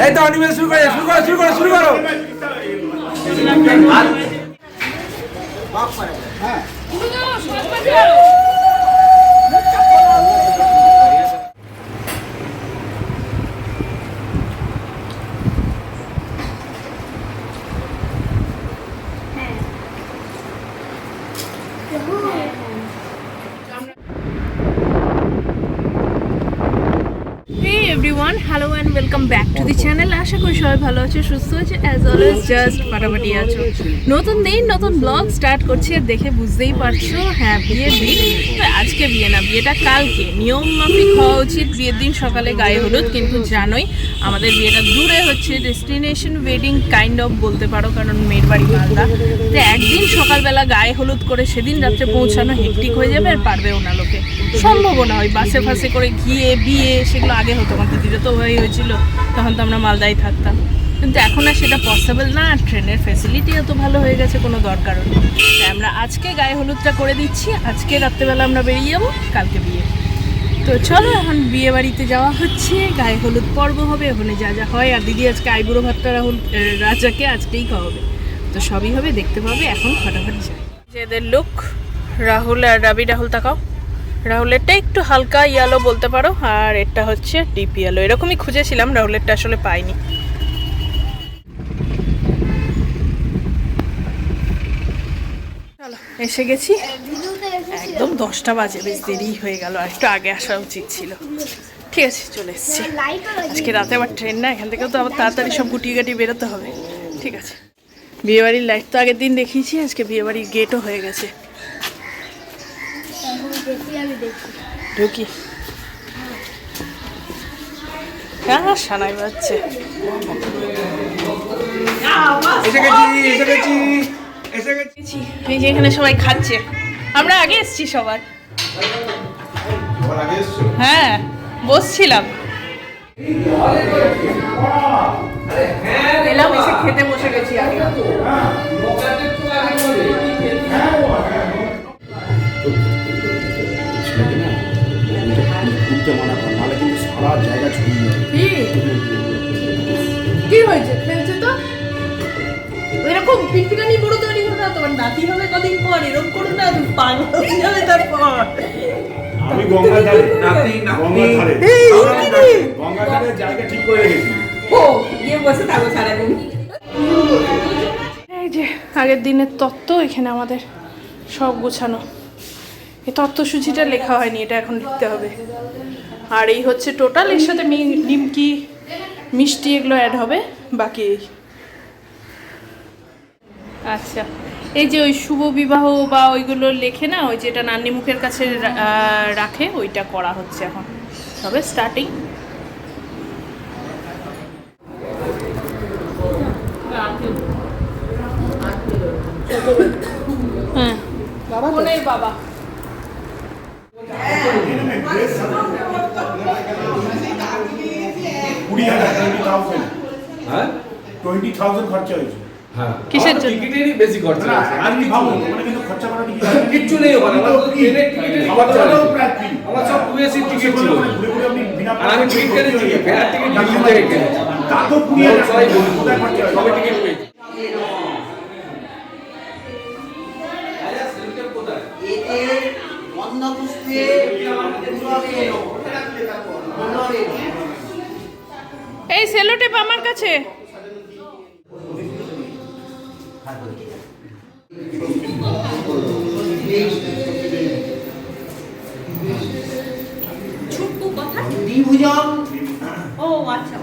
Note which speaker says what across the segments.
Speaker 1: এই তো অনিমেষ শুরু করো শুরু করো শুরু করো হ্যাঁ
Speaker 2: everyone, hello and welcome back to the channel. আশা করি সবাই ভালো আছে, সুস্থ আছে, অ্যাজ অলওয়েজ জাস্ট ফাটাফাটি আছো। নতুন দিন নতুন ব্লগ স্টার্ট করছি, দেখে বুঝতেই পারছো। হ্যাঁ, বিয়ের দিন। আজকে বিয়ে না, বিয়েটা কালকে। নিয়ম মাফিক হওয়া উচিত বিয়ের দিন সকালে গায়ে হলুদ, কিন্তু জানোই আমাদের বিয়েটা দূরে হচ্ছে, ডেস্টিনেশন ওয়েডিং কাইন্ড অফ বলতে পারো, কারণ মেয়ের বাড়ি মালদা। তো একদিন সকালবেলা গায়ে হলুদ করে সেদিন রাত্রে পৌঁছানো হেক্টিক হয়ে যাবে, আর পারবেও না লোকে, সম্ভবও না। ওই বাসে ফাসে করে গিয়ে বিয়ে, সেগুলো আগে হতো, আমার দিদিরও তো হয়েছিল, তখন তো আমরা মালদায় থাকতাম। কিন্তু এখন আর সেটা পসিবল না, আর ট্রেনের ফ্যাসিলিটি এত ভালো হয়ে গেছে, কোনো দরকারও নেই। তাই আমরা আজকে গায়ে হলুদটা করে দিচ্ছি। আজকে রাত্রেবেলা আমরা বেরিয়ে যাবো, কালকে বিয়ে। তো চলো এখন বিয়ে বাড়িতে যাওয়া হচ্ছে, গায়ে হলুদ পর্ব হবে, ওখানে যা যা হয়। আর দিদি আজকে আইবুড়ো ভাতটা রাজাকে আজকেই খাওয়াবে, তো সবই হবে, দেখতে পাবে। এখন ফটাফট যায়। যে এদের লুক, রাহুল আর রাহুল তাকাও। রাহুলেরটা একটু হালকা ইয়েলো বলতে পারো, আর এটা হচ্ছে ডিপ ইয়েলো। এরকমই খুঁজেছিলাম, রাহুলেরটা আসলে পাইনি। চলো এসে গেছি, একদম 10টা বাজে, বেশ দেরি হয়ে গেল, আর একটু আগে আসা উচিত ছিল। ঠিক আছে, চলে এসেছি। আজকে রাতে আবার ট্রেন না, এখান থেকেও তো আবার তাড়াতাড়ি সব গুটিয়ে গাটিয়ে বেরোতে হবে। ঠিক আছে, বিয়েবাড়ির লাইট তো আগের দিন দেখিয়েছি, আজকে বিয়েবাড়ির গেটও হয়ে গেছে। ঢুকি, হ্যাঁ সানাই বাজছে। এই যে এখানে সবাই খাচ্ছে, আমরা আগে এসছি সবার। হ্যাঁ, বসছিলাম, এলাম, এসে খেতে বসে গেছি আগে। কি হয়েছে, খেলছে তো এরকম পিটপিটানি বড় তৈরি হবে না, তোমার নাতি হবে কদিন পর, এরকম করো না, পাগল হয়ে যাবে তারপর।
Speaker 1: আমি গঙ্গা ধারে নাতি গঙ্গা ধারে জায়গা ঠিক করে রেখেছি।
Speaker 2: ও গিয়ে বসে থাকো সারাদিন। এই যে আগের দিনের তত্ত্ব, এখানে আমাদের সব গোছানো। এই তত্ত্বসূচিটা লেখা হয়নি, এটা এখন লিখতে হবে। আর এই হচ্ছে টোটাল, এর সাথে নিমকি মিষ্টি এগুলো অ্যাড হবে, বাকি এই। আচ্ছা, এই যে ওই শুভ বিবাহ বা ওইগুলো লেখে না, ওই যেটা নান্নি মুখের কাছে রাখে, ওইটা করা হচ্ছে এখন, তবে স্টার্টিং। হ্যাঁ, বোনের বাবা।
Speaker 1: হ্যাঁ, 20,000 খরচা হয়েছে।
Speaker 2: কিসের জন্য?
Speaker 3: টিকিটেরই বেশি খরচা আছে।
Speaker 1: আর কি ভাবো, মানে কিন্তু খরচা করা
Speaker 3: কিচ্ছু নেই ওখানে, আমার তো ট্রেনের টিকিটের খরচা আছে। আমার সব 2 এসি টিকিট ছিল, আর আমি টিকিট কিনেছি, ফেরার টিকিট দিল্লি থেকে কিনেছি।
Speaker 1: তা তো 20,000
Speaker 3: সবাই বলি সবাই টিকিট পেয়েছি।
Speaker 2: এই সেলোটেপ আমার কাছে। ও আচ্ছা,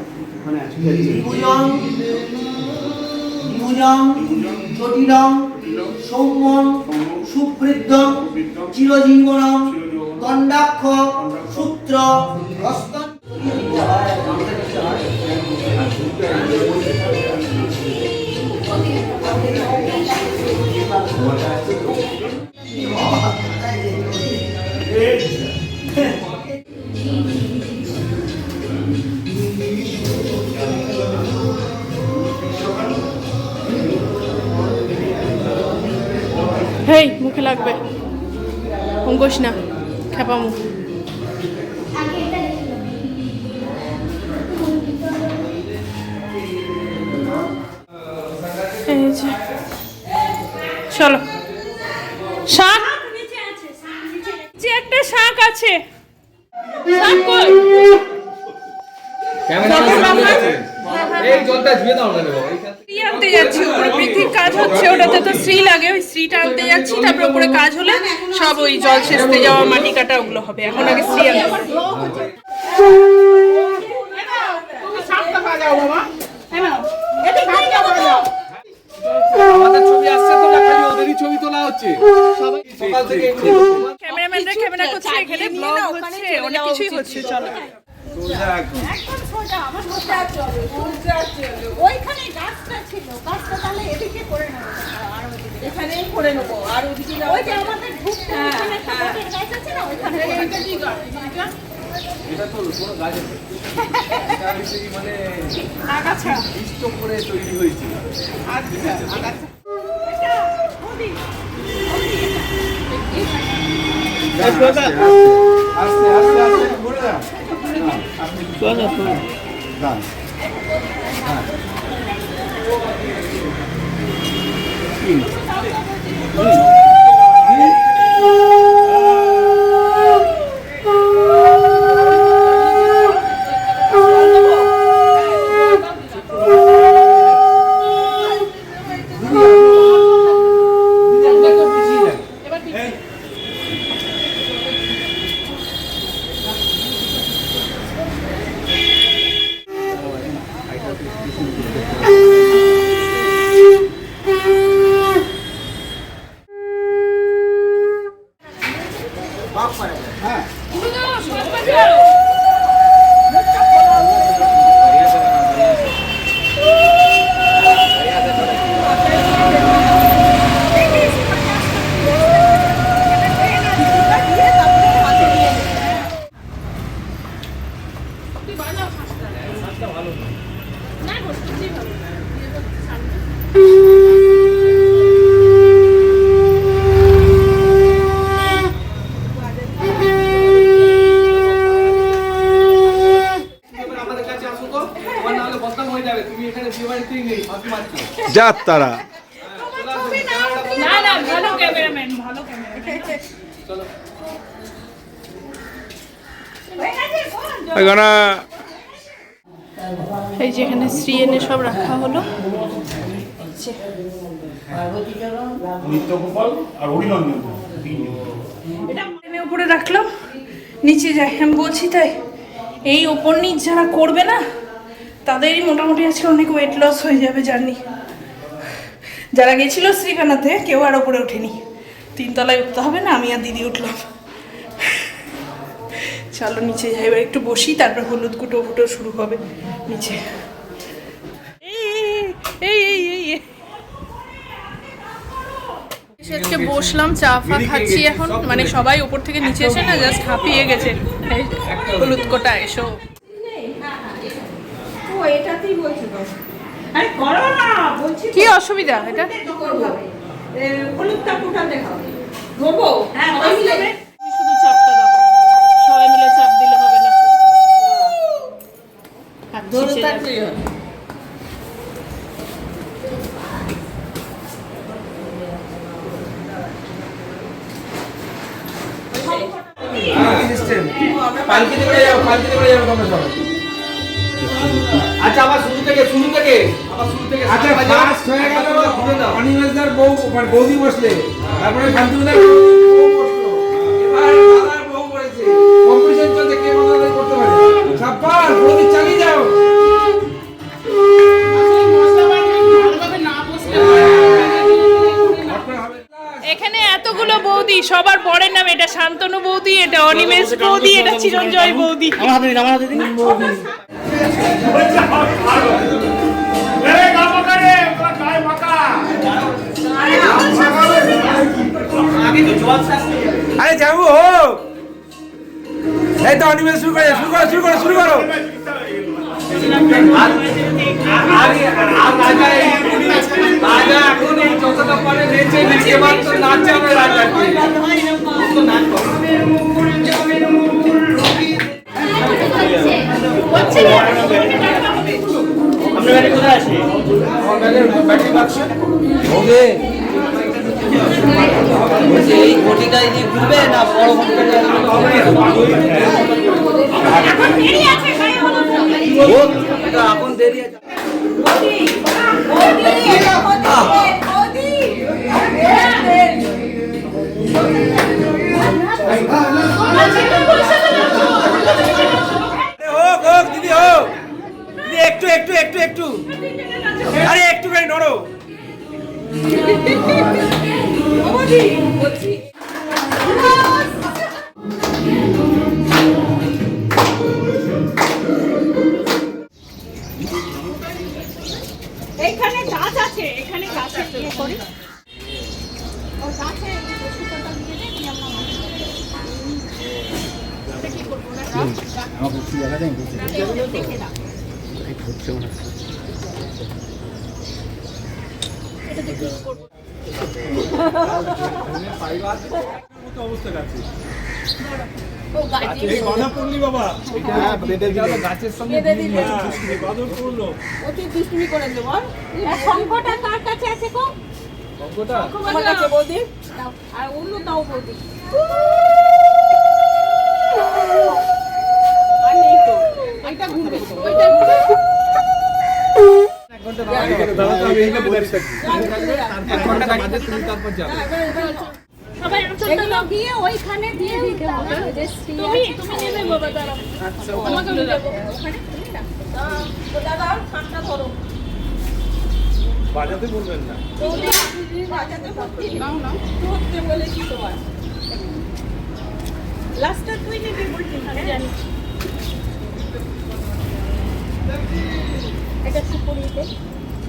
Speaker 4: জটিলং সৌম্যং সুবৃদ্ধং চিরজীবনং দণ্ডাক্ষ সূত্র হস্তং।
Speaker 2: হেই, মুখে লাগবে, অঙ্কুশ না, খেপা মুখ। যে চলো শাক যে একটা শাক আছে শাক কই
Speaker 3: এই জলটা ধুয়ে দাও না রে বাবা
Speaker 2: শ্রী আনতে যাচ্ছি উপরে বৃদ্ধির কাজ হচ্ছে ওটাতে তো শ্রী লাগে ওই শ্রীটা আনতে যাচ্ছি তারপরে উপরে কাজ হলে সব ওই জল সেচতে যাওয়া মাটি কাটা ওগুলো হবে এখন আগে শ্রী আনতে
Speaker 3: আমাদের ছবি আসছে তো না খালি ওদেরই ছবি তোলা হচ্ছে সকাল থেকে
Speaker 2: ক্যামেরাম্যানরা ক্যামেরা করছে এখানে ব্লগ হচ্ছে অনেক কিছুই হচ্ছে চলো
Speaker 5: ওইখানে গাছটা ছিল গাছটা তাহলে এদিকে করে নেবো এখানেই করে নেবো আর ওদিকে ওই যে আমাদের ঢুকতে ওখানে একটা বটের গাছ আছে না ওইখানে এটা কি গাছ
Speaker 3: এটা তো কোনো গাছ আছে এটা হচ্ছে মানে
Speaker 2: আগাছা
Speaker 3: স্টক করে তৈরি হয়েছিল
Speaker 2: আচ্ছা আগাছা
Speaker 1: আস্তে আস্তে আস্তে ঘুরে দাও আপনি সোজা সোজা দাঁড়ান যাত তারা
Speaker 2: না না ভালো ক্যামেরাম্যান ভালো ক্যামেরাম্যান
Speaker 1: এখানে
Speaker 2: এই যে এখানে শ্রী এনে সব রাখা হলো
Speaker 1: নিত্যগোপাল আর হরিনন্দন
Speaker 2: এটা এনে উপরে রাখলাম নিচে যাই আমি বলছি তাই এই ওপর নিচ যারা করবে না তাদেরই মোটামুটি আজকে অনেক ওয়েট লস হয়ে যাবে জার্নি যারা গেছিল শ্রীকানাতে কেউ আর ওপরে ওঠেনি 3 তলায় উঠতে হবে না আমি আর দিদি উঠলাম চলো নিচে যাই এবার একটু বসি তারপর হলুদ কুটো ফুটো শুরু হবে নিচে এই এই এই এই আজকে বসলাম চা ফা খাচ্ছি এখন মানে সবাই উপর থেকে নিচে এসে না জাস্ট হাঁপিয়ে গেছে এই হলুদ কোটা এসো
Speaker 5: ও এটাতেই বলছি তো আরে করো না বলছি
Speaker 2: কি অসুবিধা এটা
Speaker 5: হলুদটা কোটাতে হবে ধরবো হ্যাঁ
Speaker 2: শুধু চাপটা দাও সবাই মিলে চাপ দিলে হবে না
Speaker 5: ধরো তাড়াতাড়ি
Speaker 3: পালকিতে করে যাও তোমরা সবাই আচ্ছা আবার শুরু থেকে
Speaker 1: আচ্ছা ফার্স্ট হয়ে গেল অনিমেষদার বউ মানে বৌদি বসলে তারপরে শান্তিদার বউ বসলো এবার দাদার বউ বলেছে কম্পিটিশন চলছে কে ভালো করতে পারে সাব্বাস বৌদি চালিয়ে যাও
Speaker 2: এখানে এতগুলো বৌদি সবার বরের নাম এটা শান্তনু বৌদি এটা অনিমেষ বৌদি এটা চিরঞ্জয় বৌদি
Speaker 1: আরে যাবো হোক এই তো অনিমেষ শুরু করো
Speaker 3: রাজা এখন এই যতটা পরে নেচে নিচে মাত্র নাচে আমরা রাজা
Speaker 1: ব্যাটারি বাক্স
Speaker 4: এই ঘটিটাই দিয়ে ঘুরবে না বড় ঘটিটা
Speaker 5: এখন দেরি আছে গায়ে হলুদ
Speaker 4: এখন দেরি আছে
Speaker 1: হোক হোক দিদি হোক দিদি একটু একটু একটু একটু আরে একটুখানি নড়ো
Speaker 5: এখানে গাছ আছে, এখানে গাছে ইয়ে করি ও গাছে সুতাটা দিয়ে দে দিয়ে আমরা এটা কি করবো না আমাকে কি দেখা যায় দেখে দাও এটা দেখে করব ও গাছে
Speaker 1: গাছের সঙ্গে
Speaker 5: অতি দুষ্টুমি করে দেবো আর শঙ্খটা কার কাছে আছে গো
Speaker 1: শঙ্খটা
Speaker 5: আমার কাছে বৌদি দাও আর উল্লু দাও বৌদি আর নেই তো এটা ঘুরবে ওইটা ঘুরবে সবাই এগুলো গিয়ে ওইখানে দিয়ে দিতে হবে তুমি নেবে বাবা দাঁড়াও তোমাকে আমি দেবো ওখানে তুমি না তো দাদা হাতটা ধরো
Speaker 3: বাজাতে বলবেন না
Speaker 5: বাজাতে ভর্তি নাও না ধরতে বলে কি তোমার লাস্টটা তুই নিবি বলছিস আমি জানি এটা সুপুরিতে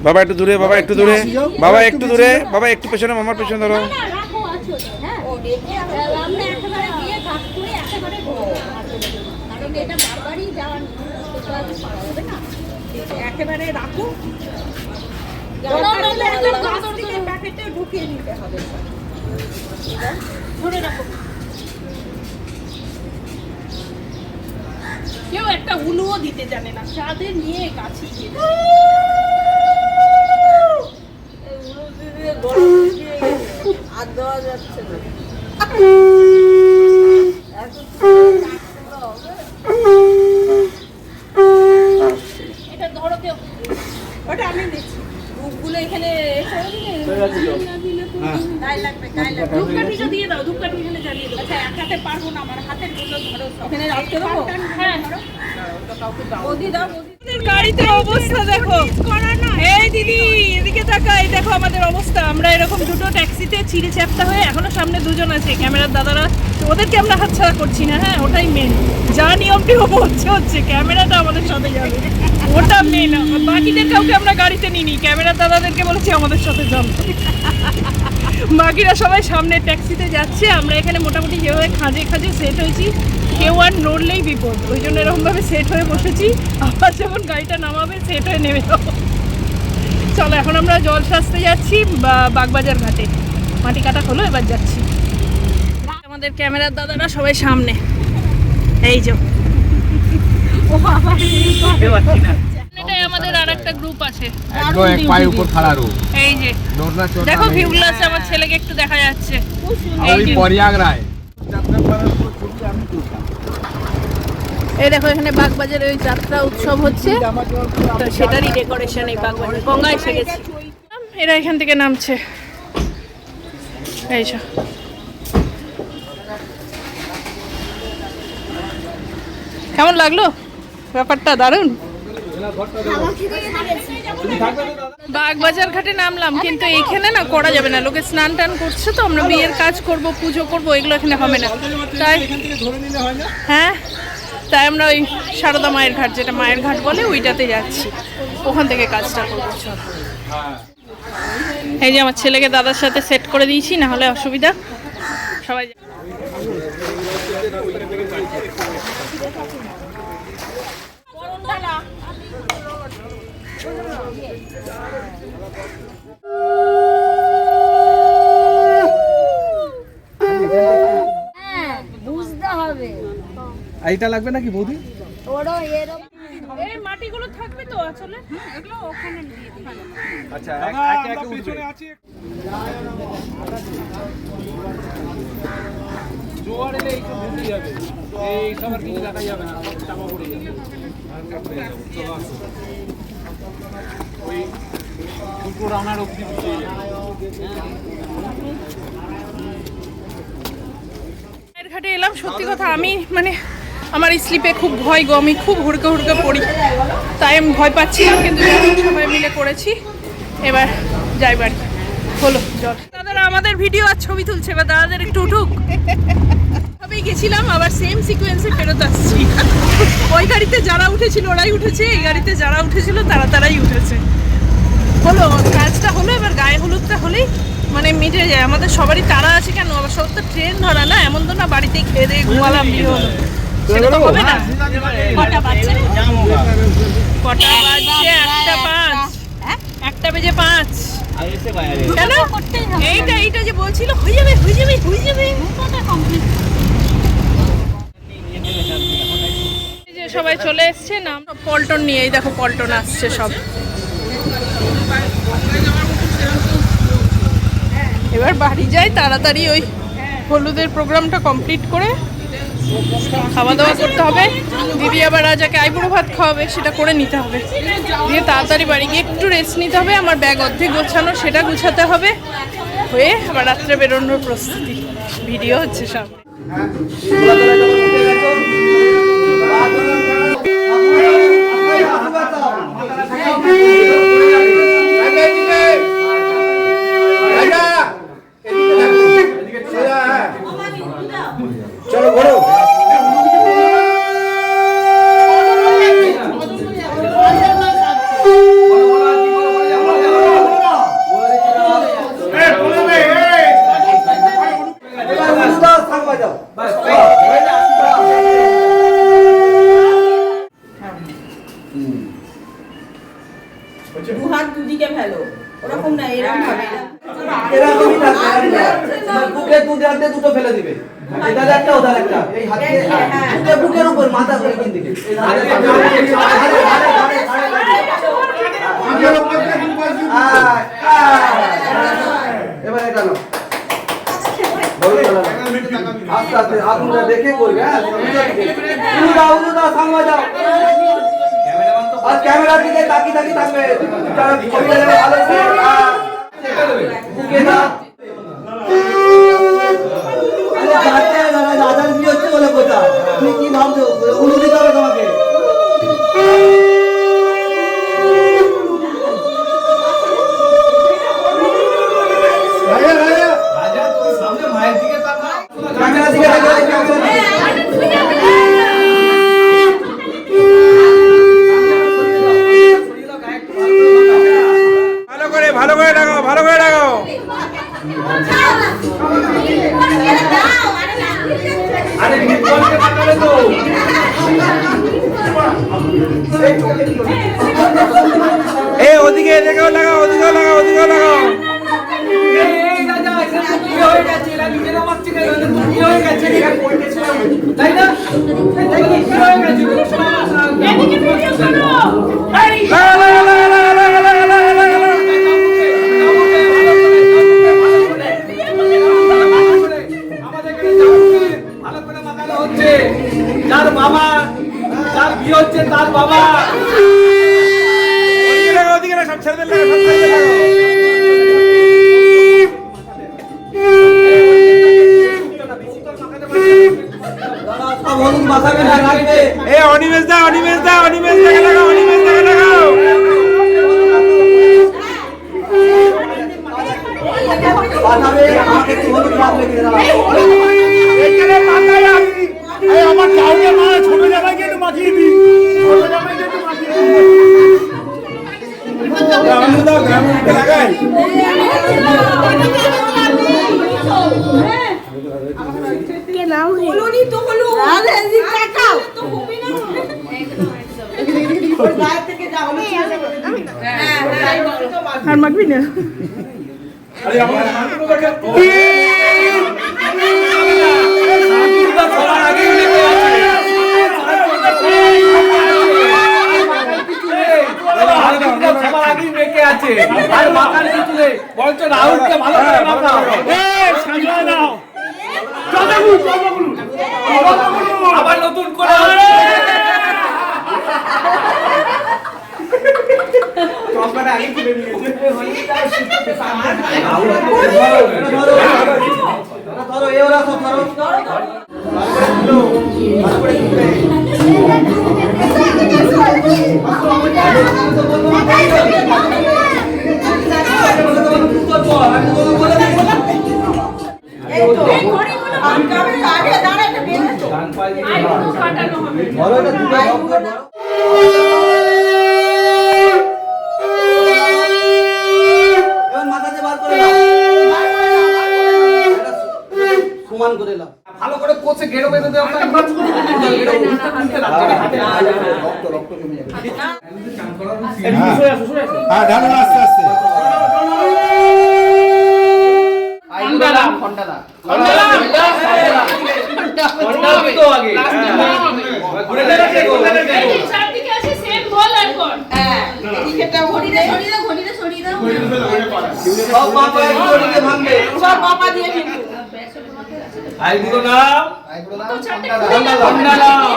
Speaker 1: বাবা একটু দূরে বাবা একটু দূরে বাবা একটু দূরে বাবা একটু পেছনে মামার পেছনে ধরো
Speaker 5: না রাখো আছো হ্যাঁ ও রেখে আমরা একেবারে গিয়ে কাজ করে একেবারে কারণ এটা বারবারই যাওয়ার তো আর পারা যাবে না একেবারে রাখো প্যাকেটে ঢুকিয়ে নিতে হবে ধরে রাখো কেউ একটা উলুও দিতে জানে না চাঁদের নিয়ে কাছে আর দেওয়া যাচ্ছে না এটা ধরো কেউ ওটা আমি দিচ্ছি বুকগুলো এখানে ধূপকাঠিটা দিয়ে দাও ধূপকাঠি এখানে জ্বালিয়ে দাও আচ্ছা এক হাতে পারবো না আমার হাতের গুলো ধরো এখানে রাখতে দেবো হ্যাঁ বৌদি দাও
Speaker 2: গাড়িতে অবস্থা দেখো এই দিদি এদিকে তাকাই দেখো আমাদের অবস্থা আমরা এরকম দুটো ট্যাক্সিতে চিড়ে চ্যাপ্টা হয়ে এখনো সামনে দুজন আছে ক্যামেরার দাদারা ওদেরকে আমরা হাতছাড়া করছি না হ্যাঁ ওটাই মেন যা নিয়মটি হচ্ছে ক্যামেরাটা আমাদের সাথে যাবে ওটা মেন বাকিদের কাউকে আমরা গাড়িতে নিইনি ক্যামেরার দাদাদেরকে বলেছি আমাদের সাথে যান বাকিরা সবাই সামনে ট্যাক্সিতে যাচ্ছে আমরা এখানে মোটামুটি যেভাবে খাঁজে খাঁজে সেট হয়েছি কেউ আর নড়লেই বিপদ ওই জন্য এরকমভাবে সেট হয়ে বসেছি আবার যখন গাড়িটা নামাবে সেট হয়ে নেমে যাবো চলো এখন আমরা জল সাজতে যাচ্ছি বাগবাজার ঘাটে মাটি কাটা হলো এবার যাচ্ছি আমাদের ক্যামেরার দাদারা সবাই সামনে এই যে এটাই আমাদের আর একটা গ্রুপ আছে এই যে দেখো ভিউগুলো আছে আমার ছেলেকে একটু দেখা যাচ্ছে এই দেখো এখানে বাগবাজারে ওই যাত্রা উৎসব হচ্ছে তো সেটারই ডেকোরেশন এই বাগবাজার গঙ্গা এসে গেছে এরা এখান থেকে নামছে এই যে কেমন লাগলো ব্যাপারটা দারুণ বাগবাজার ঘাটে নামলাম কিন্তু এইখানে না করা যাবে না লোকে স্নান টান করছে তো আমরা বিয়ের কাজ করব পুজো করব এগুলো এখানে হবে না তাই হ্যাঁ তাই আমরা ওই সারদা মায়ের ঘাট যেটা মায়ের ঘাট বলে ওইটাতে যাচ্ছি ওখান থেকে কাজটা করবো এই যে আমার ছেলেকে দাদার সাথে সেট করে দিয়েছি না হলে অসুবিধা সবাই
Speaker 5: বুঝতে হবে
Speaker 1: এইটা লাগবে নাকি বৌদি
Speaker 5: ওরও এরকম
Speaker 2: এই মাটিগুলো থাকবে তো আসলে এগুলো ওখানে দিয়ে দিই
Speaker 3: আচ্ছা পেছনে আছি জোয়ার এলে এই সব ঢুকে যাবে এই সব আর কিছু দেখা যাবে না সব চাপা পড়ে যাবে চলো আসো ওই দুটো রানার অবধি পৌঁছে যাবে
Speaker 2: ঘাটে এলাম। সত্যি কথা আমি মানে আমার স্লিপে খুব ভয় গো, আমি খুব হুড়কে হুড়কে পড়ি, তাই আমি ভয় পাচ্ছিলাম, কিন্তু সবাই মিলে করেছি। এবার যাই বাড়ি, হলো জল। দাদারা আমাদের ভিডিও আর ছবি তুলছে, এবার দাদাদের একটু উঠুক। ভাবেই গেছিলাম, আবার সেম সিকোয়েন্সে ফেরত আসছি। ওই গাড়িতে যারা উঠেছিল ওরাই উঠেছে, এই গাড়িতে যারা উঠেছিল তারাই উঠেছে। হলো কাজটা হলো, এবার গায়ে হলুদটা হলেই মানে মিটে যায়। আমাদের সবারই তারা আছে কেন, আবার সব তো ট্রেন ধরা না, এমন তো না বাড়িতেই খেয়ে দিয়ে ঘুমালাম বিয়ে হলো, সেটা তো হবে না। কটা বাজছে? কটা বাজছে? 1:05। কেন এইটা যে বলছিল হয়ে যাবে এই যে সবাই চলে এসছে না, পল্টন নিয়ে, এই দেখো পল্টন আসছে সব। এবার বাড়ি যাই তাড়াতাড়ি, ওই হলুদের প্রোগ্রামটা কমপ্লিট করে খাওয়া দাওয়া করতে হবে। দিদি আবার রাজাকে আইবুড়ো ভাত খাওয়াবে, সেটা করে নিতে হবে। দিয়ে তাড়াতাড়ি বাড়ি গিয়ে একটু রেস্ট নিতে হবে। আমার ব্যাগ অর্ধেক গোছানো, সেটা গুছাতে হবে, হয়ে আবার রাত্রে বেরোনোর প্রস্তুতি। ভিডিও হচ্ছে সব।
Speaker 1: চলো বড়
Speaker 6: দুহাত দুদিকে ফেলো, ওরকম না, এরকম ভাবে
Speaker 4: এরকমই থাকবে বুকে দুটো ফেলে দিবে, এটার একটা ওটার একটা, এই হাতে বুকের উপর মাথা করে কিন দিকে এবার এটা নাও আস্তে আস্তে আগুনটা দেখে করবে। হ্যাঁ দাও সামনে যাও, আর ক্যামেরার দিকে তাকিয়ে থাকবে, ছবিটা যেন ভালো করে বুকে দাও। দাদার বিয়ে হচ্ছে বলে কোথা, তুমি কি ভাবছো? উলু দিতে হবে তোমাকে।
Speaker 1: ভালো করে লাগাও, ভালো করে লাগাও।
Speaker 3: আরে নিকলকে পাঠালে তো
Speaker 1: ওদিকে এদিকেও লাগাও, ওদিকেও লাগাও, ওদিকেও লাগাও।
Speaker 3: এই রাজা এখানে কি হয়ে গেছে? এরা নিজেরা মারছে কেন? এদের কি হয়ে গেছে? এরা কইতেছিলাম তাই না? দেখি কি হয়ে গেছে?
Speaker 2: এদিকে ভিডিও করো।
Speaker 1: লাগা, লাগা, লাগা, লাগা, লাগা, লাগা, লাগা, লাগা।
Speaker 3: যার বাবা, যার বিয়ে হচ্ছে তার বাবা,
Speaker 1: ওদিকে লাগাও, ওদিকে লাগাও, সব ছেলেদের লাগাও, সব ছেলেদের লাগাও। অনিমেষ দা, অনিমেষ দা, অনিমেষ দাকে লাগাও, অনিমেষ দাকে লাগাও।
Speaker 3: আমার কাউকে মা ছোট জামাইকে একটু মাখিয়ে দিই, ছোট জামাইকে একটু মাখিয়ে দিই।
Speaker 1: লাগাই
Speaker 6: হলুনি তো হলু, আরে এই কাটাও তো হবে না, ওই গায়ে থেকে যা হলু ছিঁড়ে করে দিবি। হ্যাঁ
Speaker 2: আর মাখবি না?
Speaker 3: আরে আমার শান্তির দেখে সবার আগে লেগে আছে। আছে আর মাথা নিচে তুলে বরঞ্চ রাহুলকে ভালো করে মাথাও আবার নতুন করে চশমাটা আগে খুলে নিয়েছে
Speaker 4: ধরো এ ওরা সব ধরো ধরো এটা দুটো ধরো এবার মাথাতে বার করে দাও সমান করে দাও
Speaker 3: ভালো করে কোচে গেড়ো বেঁধে দেওয়া একটা মাছ করে
Speaker 4: রক্ত জমে যাবে
Speaker 1: হ্যাঁ ঢালুন আস্তে আস্তে
Speaker 5: চারদিকে আছে সেম বল আর কর
Speaker 6: এদিকেটা ঘড়িতে সরিয়ে দাও
Speaker 4: সব বাবা একদিকে ভাঙবে
Speaker 6: সব বাবা দিয়ে কিন্তু
Speaker 3: আইগুলো নাও
Speaker 5: তো চারটে
Speaker 3: ঠান্ডা নাও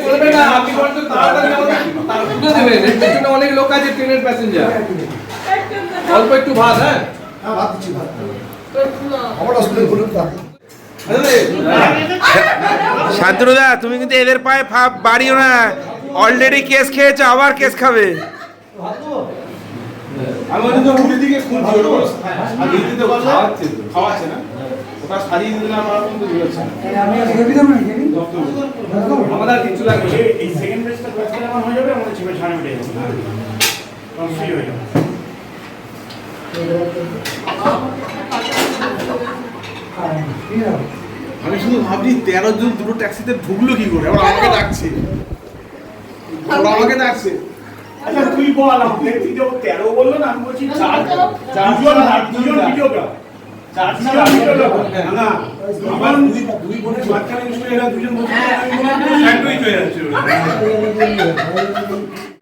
Speaker 3: চলবে না আপনি বরঞ্চ তাড়াতাড়ি তার উঠে দেবেন এর পেছনে অনেক লোক আছে ট্রেনের প্যাসেঞ্জার অল্প একটু ভাত হ্যাঁ
Speaker 1: শান্তনুদা তুমি কিন্তু এদের পায়ে বাড়িও না অলরেডি কেস খেয়েছো আবার কেস খাবে
Speaker 7: আমি তো উল্টো দিকে খুঁজছি ওটা আর এই দিকে খাওয়াচ্ছে না ওটা সারিয়ে দিলে আমার কিন্তু বেরোচ্ছে না
Speaker 3: আমাদের আর কিছু লাগবে না।
Speaker 7: এই সেকেন্ড বেসটা কোয়েশ্চেন আমার হয়ে যাবে আমাদের চিপে ছাড়া মিটে যাবে কম ফ্রি হয়ে যাবে আমি শুধু ভাবছি 13 জন দুটো ট্যাক্সিতে ঢুকলো কি করে ওরা আমাকে ডাকছে আচ্ছা তুই বল আমাকে তুই তো 13 বললো না আমি বলছি দুজন ভিডিওগ্রাফ না আমার দুই বোনের মাঝখানে মিশে এরা দুজন বলছে স্যান্ডউইচ হয়ে যাচ্ছে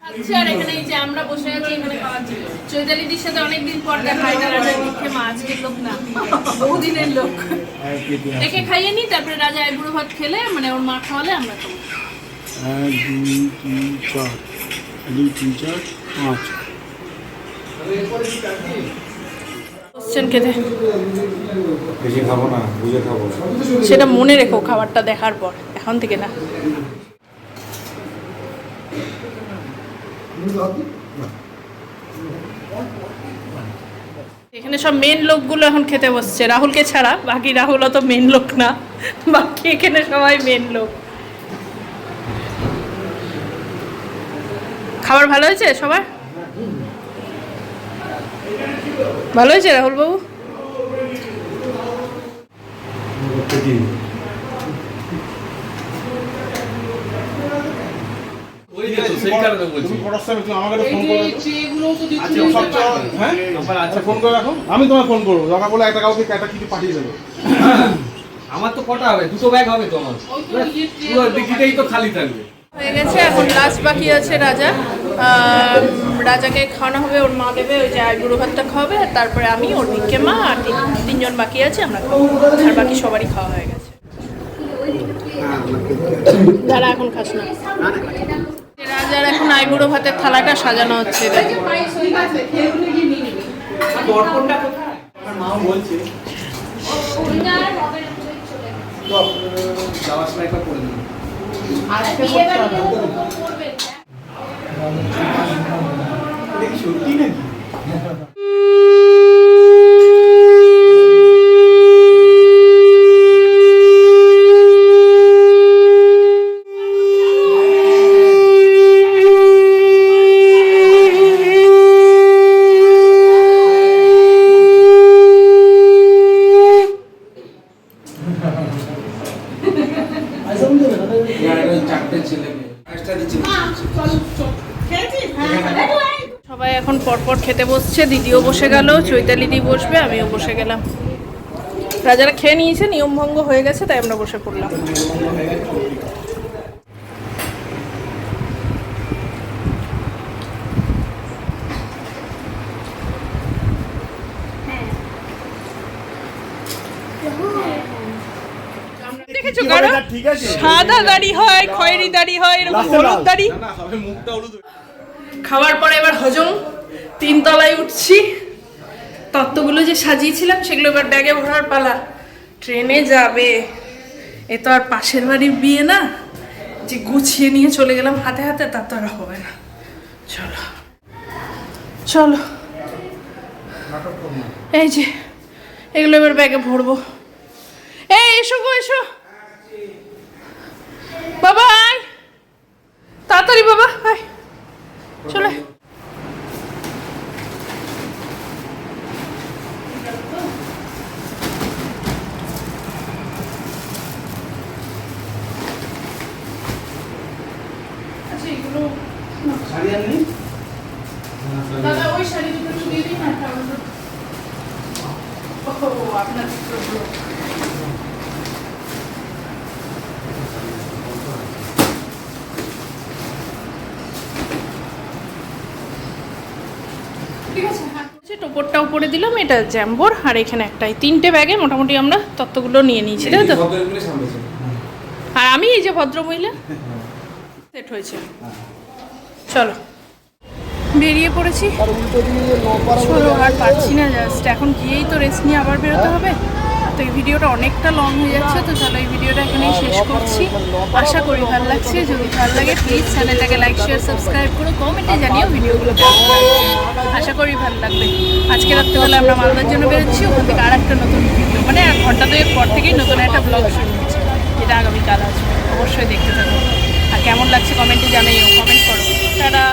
Speaker 5: আচ্ছা আর এখানে এই যে আমরা বসে আছি এখানে খাওয়াচ্ছি চৈতালিদির সাথে অনেকদিন পর দেখা হয় না রাজা মুখে মা আজকের লোক না বহুদিনের লোক একে খাইয়ে নি তারপরে রাজা আইবুড়ো ভাত খেলে মানে ওর মা খাওয়ালে আমরা খাবো
Speaker 7: 2 3 4 5
Speaker 2: বসছেন খেতে
Speaker 1: বেশি খাবো না বুঝে খাবো
Speaker 2: সেটা মনে রেখো খাবারটা দেখার পর এখন থেকে না এখানে সব মেন লোকগুলো এখন খেতে বসছে রাহুলকে ছাড়া বাকি রাহুল অত মেন লোক না বাকি এখানে সবাই মেন লোক খাবার ভালো হয়েছে সবার ভালো হয়েছে রাহুল বাবু
Speaker 3: ওই যে সেই কারণে বলছি
Speaker 7: তুমি পড়াচ্ছ তুমি আমাকে ফোন করো আচ্ছা হ্যাঁ আচ্ছা ফোন করে রাখো আমি তোমায় ফোন করবো দরকার বলে একটা কাউকে একটা কিছু পাঠিয়ে দেবো
Speaker 3: আমার তো কটা হবে দুটো ব্যাগ হবে তো আমার পুরো ডিকিটাই তো খালি থাকবে
Speaker 2: হয়ে গেছে এখন লাস্ট বাকি আছে রাজা রাজাকে খাওয়ানো হবে ওর মা দেবে ওই যে আইবুড়ো ভাতটা খাওয়াবে আর তারপরে আমি ওর দিকে মা আর তিনজন বাকি আছে আমরা খাবো আর বাকি সবারই খাওয়া হয়ে গেছে যারা এখন খাস না রাজার এখন আইবুড়ো ভাতের থালাটা সাজানো হচ্ছে
Speaker 3: দর্পণটা কোথায় আমার মাও বলছে যাওয়ার সময় একবার করে দেবো
Speaker 7: সত্যি নাকি
Speaker 2: এখন পরপর খেতে বসছে, দিদিও বসে গেল, চৈতালিদি বসবে, আমিও বসে গেলাম। রাজারা খেয়ে নিয়েছে, নিয়মভঙ্গ হয়ে গেছে, তাই আমরা বসে পড়লাম। দেখেছো কারো সাদা দাড়ি হয়, খয়েরি দাড়ি হয়, এরকম হলুদ দাড়ি। খাওয়ার পরে এবার হজম, 3 তলায় উঠছি। তত্ত্বগুলো যে সাজিয়েছিলাম সেগুলো এবার ব্যাগে ভরার পালা। ট্রেনে যাবে, এ তো আর পাশের বাড়ির বিয়ে না যে গুছিয়ে নিয়ে চলে গেলাম হাতে হাতে, তা তো আর হবে না। চলো চলো, এই যে এগুলো এবার ব্যাগে ভরবো। এই এসো গো, এসো বাবা, আয় তাড়াতাড়ি বাবা, আয় চলে। আচ্ছা এগুলো
Speaker 1: শাড়ি আনলি?
Speaker 2: দাদা ওই শাড়ি দুটো একটু দিয়ে দিন না। ও আপনার দুটো টোপরটা উপরে দিলাম, এটা জ্যাম্বোর, আর এখানে একটাই, 3টে ব্যাগে মোটামুটি আমরা তত্ত্বগুলো নিয়ে নিয়েছি, তাই তো। আর আমি এই যে ভদ্রমহিলা সেট হয়েছে। চলো বেরিয়ে পড়েছি, চলো আর পারছি না, জাস্ট এখন গিয়েই তো রেস্ট নিয়ে আবার বেরোতে হবে। তো এই ভিডিওটা অনেকটা লং হয়ে যাচ্ছে, তো চলো এই ভিডিওটা এখানেই শেষ করছি। আশা করি ভালো লাগছে, যদি ভালো লাগে প্লিজ চ্যানেলটাকে লাইক শেয়ার সাবস্ক্রাইব করো, কমেন্টে জানিও ভিডিওগুলো কেমন লাগছে। আশা করি ভালো লাগবে। আজকে রাত্রেবেলা আমরা মালদার জন্য বেরোচ্ছি, ওখান থেকে আর একটা নতুন ভিডিও, মানে আর ঘন্টা 2 পর থেকেই নতুন একটা ব্লগ শুরু হচ্ছে, যেটা আগামীকাল আসবে। অবশ্যই দেখতে থাকো, আর কেমন লাগছে কমেন্টে জানাইও, কমেন্ট করো। টাটা।